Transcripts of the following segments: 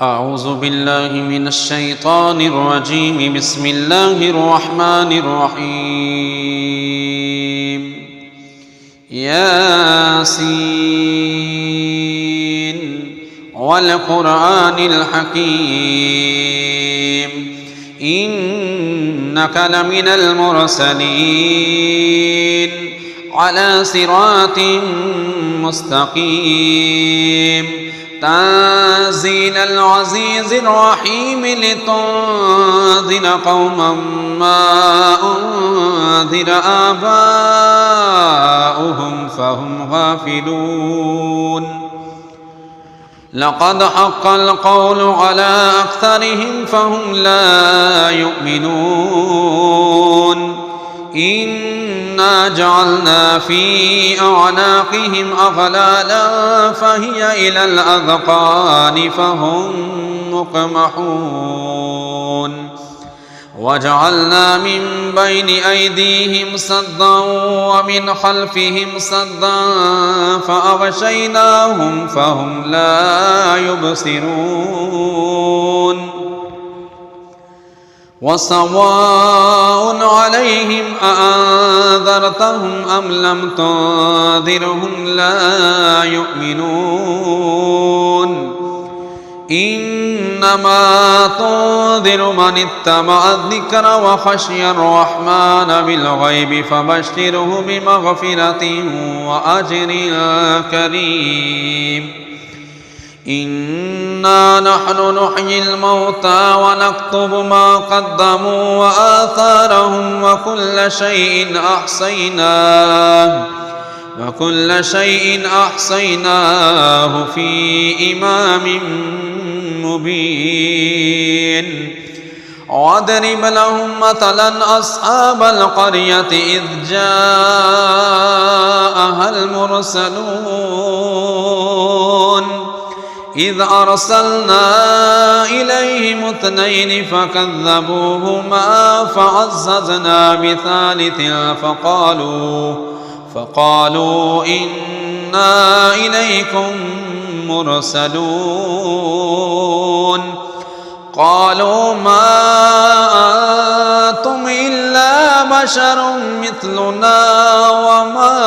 أعوذ بالله من الشيطان الرجيم. بسم الله الرحمن الرحيم. ياسين والقرآن الحكيم إنك لمن المرسلين على صراط مستقيم تنزيل العزيز الرحيم لتنذر قوما ما أنذر آباؤهم فهم غافلون. لقد حق القول على أكثرهم فهم لا يؤمنون. إنا جعلنا في أعناقهم أغلالا فهي إلى الأذقان فهم مقمحون. وجعلنا من بين أيديهم سدا ومن خلفهم سدا فأغشيناهم فهم لا يبصرون. وسواء عليهم أأنذرتهم أم لم تنذرهم لا يؤمنون. إنما تنذر من اتبع الذكر وخشي الرحمن بالغيب فبشره بمغفرة وأجر كريم. إنا نحن نحيي الموتى ونكتب ما قدموا وآثارهم وكل شيء أحصيناه في إمام مبين. واضرب لهم مثلا أصحاب القرية إذ جاءها المرسلون إذ أرسلنا إليهم 2 فكذبوهما فعززنا بثالث فقالوا إنا إليكم مرسلون. قالوا ما أنتم إلا بشر مثلنا وما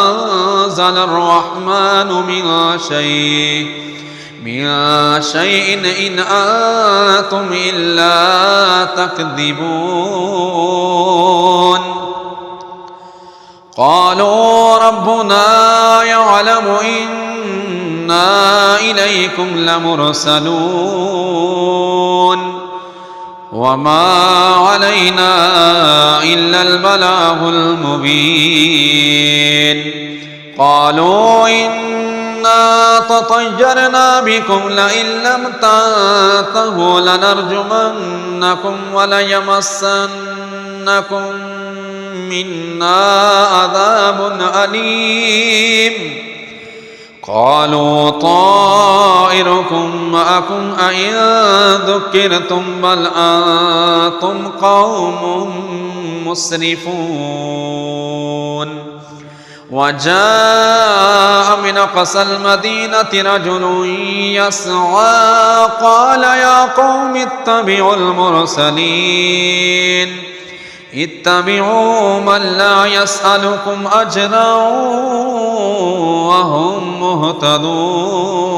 أنزل الرحمن من شيء إن أنتم إلا تكذبون. قالوا ربنا يعلم إنا إليكم لمرسلون وما علينا إلا البلاغ المبين. قالوا إنا تطيرنا بكم لئن لم تنتهوا لنرجمنكم وليمسنكم منا عذاب أليم. قالوا طائركم معكم أئن ذكرتم بل أنتم قوم مسرفون. وجاء من أقصى المدينة رجل يسعى قال يا قوم اتبعوا المرسلين اتبعوا من لا يسألكم أجرا وهم مهتدون.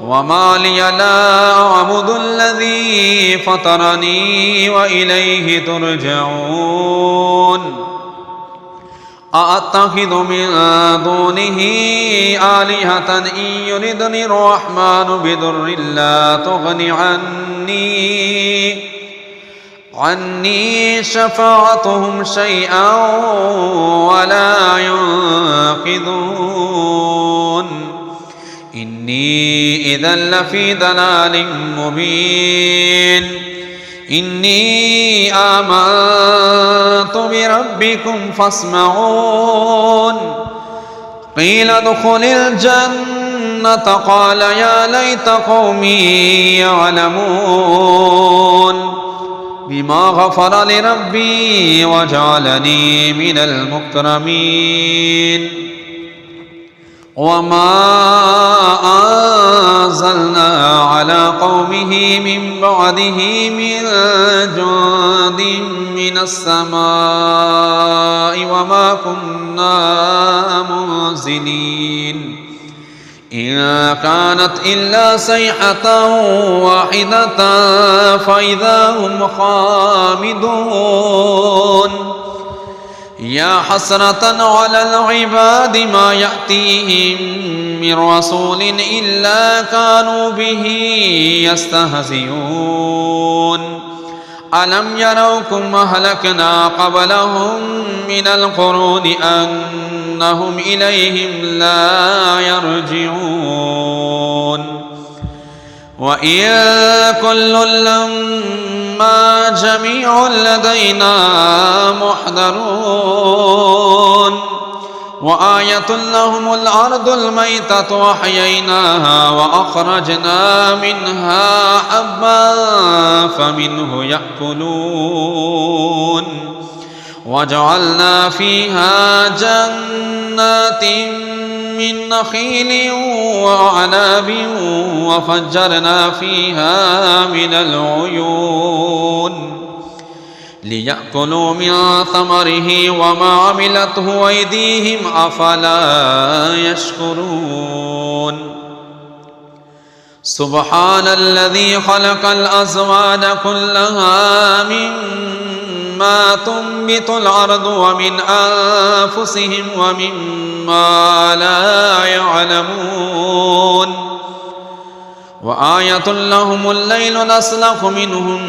وما لي لا أعبد الذي فطرني وإليه ترجعون. أأتخذ من دونه آلهة إن يردني الرحمن بضر لا تغن عني شفاعتهم شيئا ولا ينقذون. إني إذا لفي ضلال مبين. إني آمنت بربكم فاسمعون. قيل ادخل الجنة قال يا ليت قومي يعلمون بما غفر لربي وجعلني من المكرمين. وما بعده من جند من السماء وما كنا منزلين إن كانت إلا صيحة واحدة فإذا هم خامدون يا حسرة على العباد ما يأتيهم من رسول إلا كانوا به يستهزئون ألم يروا كم أهلكنا قبلهم من القرون أنهم إليهم لا يرجعون وإن كل لما جميع لدينا محضرون وآية لهم الأرض الميتة وأحييناها وأخرجنا منها حبا فمنه يأكلون وجعلنا فيها جنات من نخيل وأعناب وفجرنا فيها من العيون ليأكلوا من ثمره وما عملته أيديهم أفلا يشكرون سبحان الذي خلق الأزواج كلها مما تنبت الأرض ومن أنفسهم ومما لا يعلمون وآية لهم الليل نسلخ منه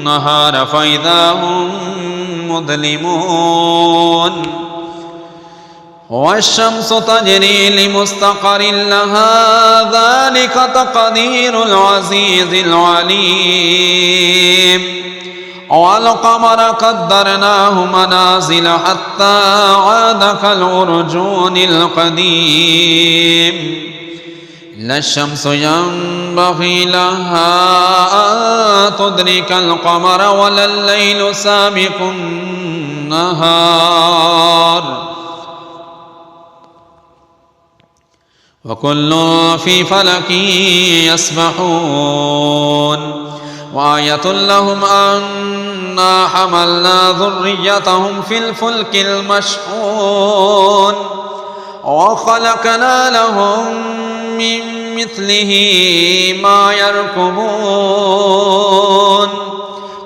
النهار فإذا هم مظلمون والشمس تجري لمستقر لها ذلك تقدير العزيز العليم والقمر قدرناه منازل حتى عاد كالعرجون القديم لا الشمس ينبغي لها أن تدرك القمر ولا الليل سابق النهار وكل في فلك يسبحون وآية لهم أنا حملنا ذريتهم في الفلك المشحون وخلقنا لهم من مثله ما يركبون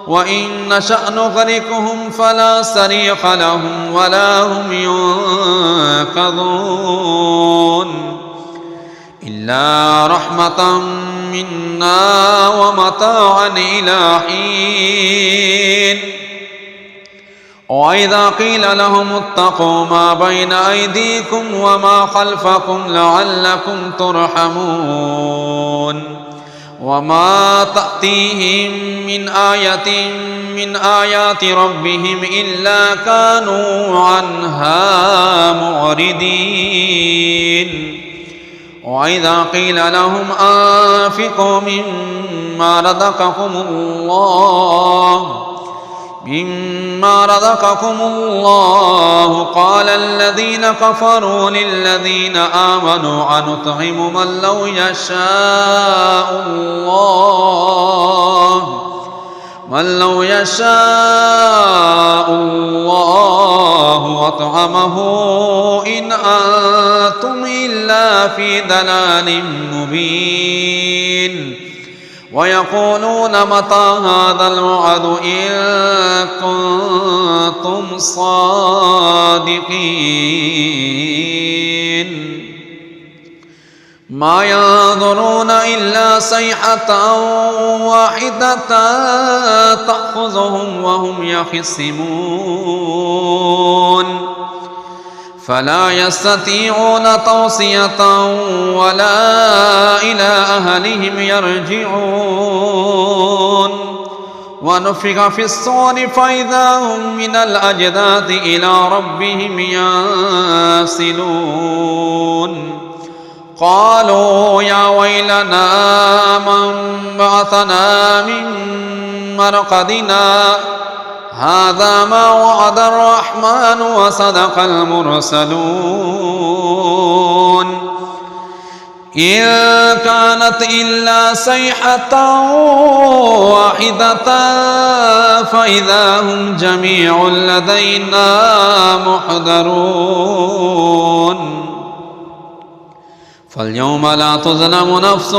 وإن نشأ نغرقهم فلا صريخ لهم ولا هم ينقذون إلا رحمة منا ومتاعا إلى حين وإذا قيل لهم اتقوا ما بين أيديكم وما خلفكم لعلكم ترحمون وما تأتيهم من آية من آيات ربهم إلا كانوا عنها معرضين وإذا قيل لهم أنفقوا مما رزقكم الله قال الذين كفروا للذين آمنوا أنطعم من لو يشاء الله أطعمه إن أنتم إلا في ضلال مبين ويقولون متى هذا الوعد إن كنتم صادقين ما ينظرون إلا صيحة واحدة تأخذهم وهم يخصمون فلا يستطيعون توصية ولا إلى أهلهم يرجعون ونفخ في الصور فإذا هم من الأجداث إلى ربهم ينسلون قالوا يا ويلنا من بعثنا من مرقدنا هذا ما وعد الرحمن وصدق المرسلون إن كانت إلا صيحة واحدة فإذا هم جميع لدينا محضرون فاليوم لا تظلم نفس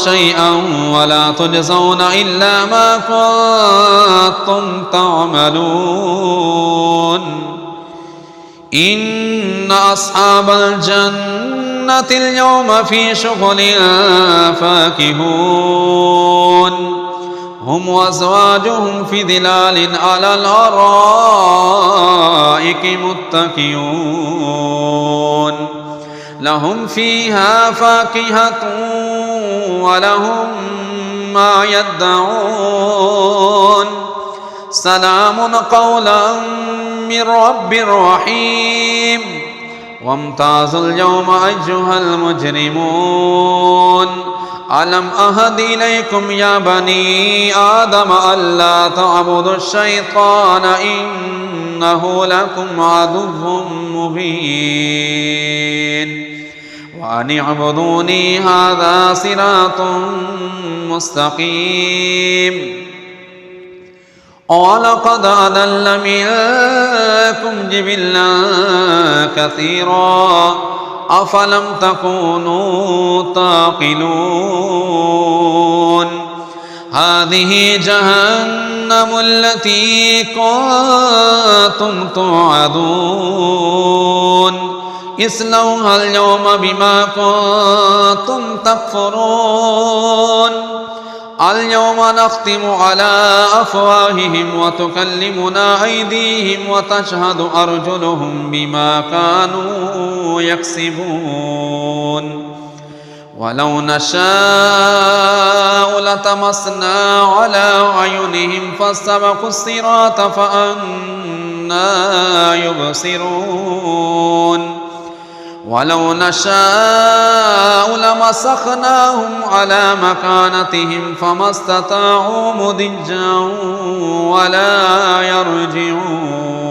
شيئا ولا تجزون إلا ما كنتم تعملون إن أصحاب الجنة اليوم في شغل فاكهون هم وأزواجهم في ظلال على الأرائك متكئون لهم فيها فاكهة ولهم ما يدعون سلام قولا من رب رحيم وامتازوا اليوم أيها المجرمون ألم أهد إليكم يا بني آدم ألا تعبدوا الشيطان إنه لكم عدو مبين وأن اعبدوني هذا صراط مستقيم ولقد أضل منكم جبلا كثيرا أفلم تكونوا تعقلون هذه جهنم التي كنتم توعدون اصلوها اليوم بما كنتم تكفرون اليوم نختم على أفواههم وتكلمنا أيديهم وتشهد أرجلهم بما كانوا يكسبون ولو نشاء لطمسنا على أعينهم فاستبقوا الصراط فأنى يبصرون ولو نشاء لمسخناهم على مكانتهم فما استطاعوا مضجا ولا يرجعون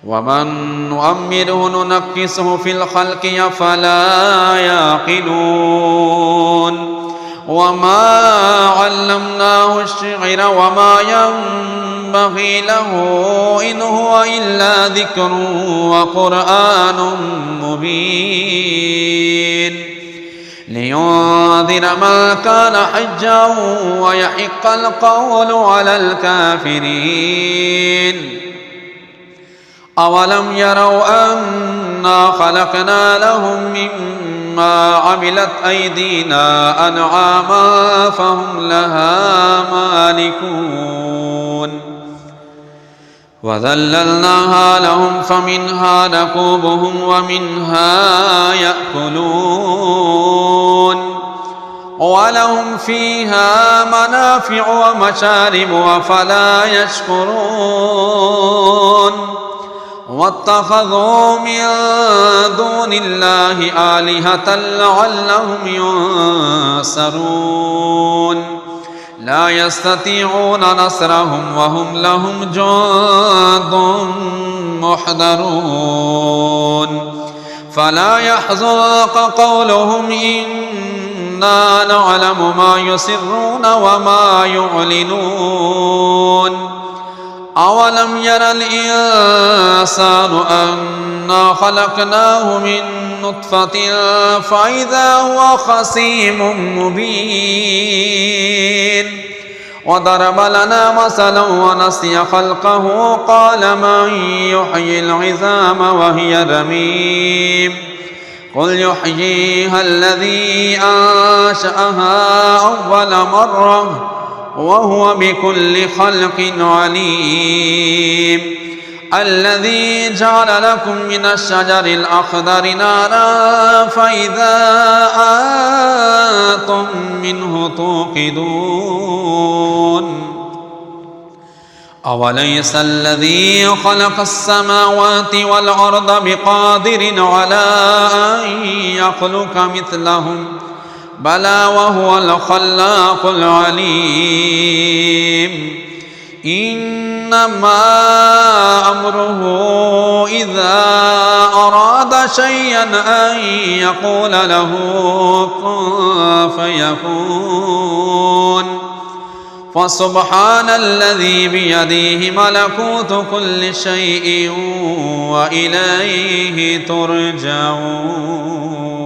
ومن نؤمره ننكسه في الخلق أفلا يعقلون وما علمناه الشعر وما ينبغي له إن هو إلا ذكر وقرآن مبين لينذر من كان حجا ويحق القول على الكافرين أولم يروا أنا خلقنا لهم مما عملت أيدينا أنعاما فهم لها مالكون وذللناها لهم فمنها ركوبهم ومنها يأكلون ولهم فيها منافع ومشارب أفلا يشكرون واتخذوا من دون الله آلهة لعلهم ينصرون لا يستطيعون نصرهم وهم لهم جند محضرون فلا يحزنك قولهم إنا نعلم ما يسرون وما يعلنون أولم ير الإنسان أنا خلقناه من نطفة فإذا هو خصيم مبين وضرب لنا مثلا ونسي خلقه قال من يحيي العظام وهي رميم قل يحييها الذي أنشأها أول مرة وهو بكل خلق عليم الذي جعل لكم من الشجر الأخضر نارا فإذا أنتم منه توقدون أوليس الذي خلق السماوات والأرض بقادر على أن يخلق مثلهم بلى وهو الخلاق العليم إنما أمره إذا أراد شيئا أن يقول له كن فيكون. فسبحان الذي بيده ملكوت كل شيء وإليه ترجعون.